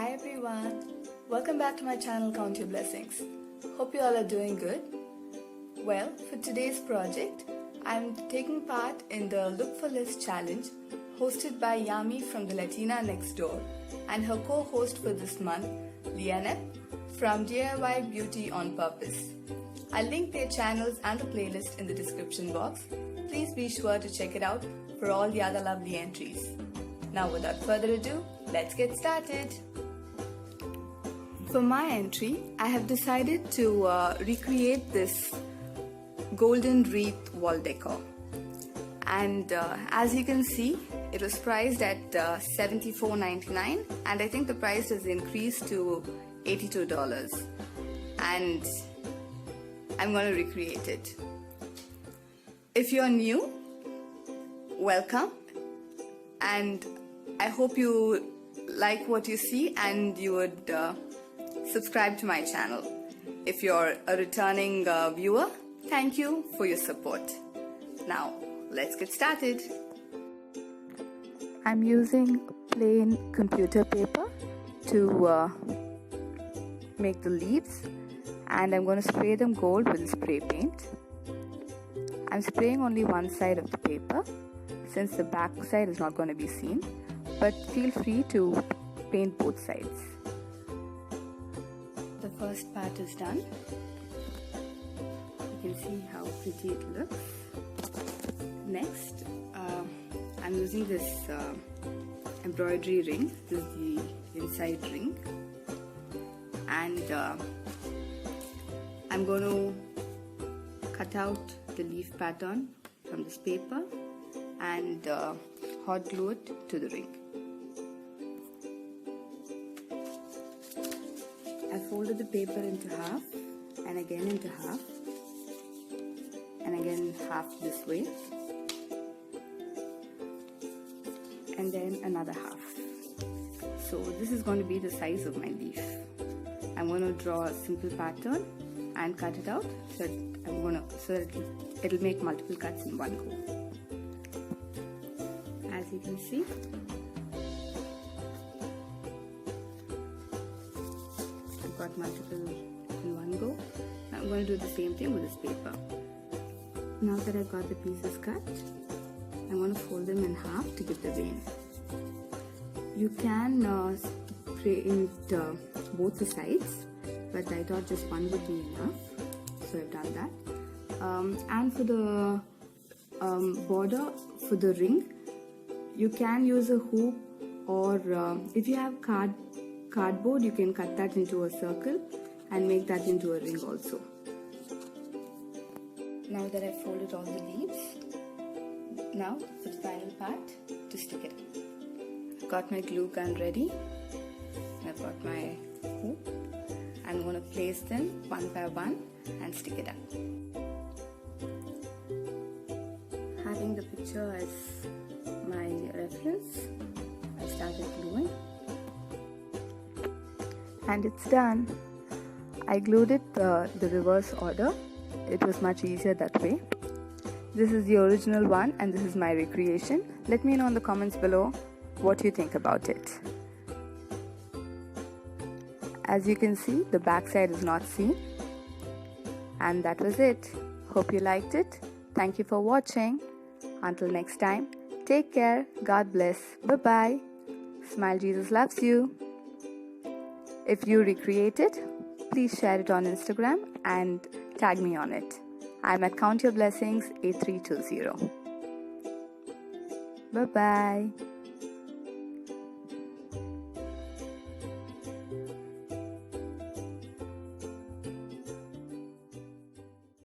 Hi everyone, welcome back to my channel Count Your Blessings. Hope you all are doing good. Well, for today's project, I'm taking part in the Look for List challenge hosted by Yami from the Latina next door and her co-host for this month, Lianep from DIY Beauty on Purpose. I'll link their channels and the playlist in the description box. Please be sure to check it out for all the other lovely entries. Now without further ado, let's get started. For my entry, I have decided to recreate this golden wreath wall decor. And as you can see, it was priced at $74.99 and I think the price has increased to $82. And I'm going to recreate it. If you're new, welcome. And I hope you like what you see and you would subscribe to my channel. If you're a returning viewer, thank you for your support. Now, let's get started. I'm using plain computer paper to make the leaves, and I'm going to spray them gold with spray paint. I'm spraying only one side of the paper since the back side is not going to be seen, but feel free to paint both sides. The first part is done. You can see how pretty it looks. Next, I'm using this embroidery ring. This is the inside ring, and I'm going to cut out the leaf pattern from this paper and hot glue it to the ring. I folded the paper into half and again into half and again half this way and then another half. So this is going to be the size of my leaf. I'm going to draw a simple pattern and cut it out so that it'll make multiple cuts in one go. As you can see, I've got multiple in one go. I'm going to do the same thing with this paper. Now that I've got the pieces cut, I'm going to fold them in half to give the vein. You can paint both the sides, but I thought just one would be enough, so I've done that. And for the border for the ring, you can use a hoop, or if you have cardboard, you can cut that into a circle and make that into a ring also. Now that I've folded all the leaves, now for the final part, to stick it. I've got my glue gun ready. I've got my hoop. I'm going to place them one by one and stick it up. Having the picture as my reference, I started gluing. And it's done. I glued it the reverse order. It was much easier that way. This is the original one and this is my recreation. Let me know in the comments below what you think about it. As you can see, the back side is not seen. And that was it. Hope you liked it. Thank you for watching. Until next time, take care. God bless. Bye-bye. Smile, Jesus loves you. If you recreate it, please share it on Instagram and tag me on it. I'm at Count Your Blessings 8320. Bye-bye.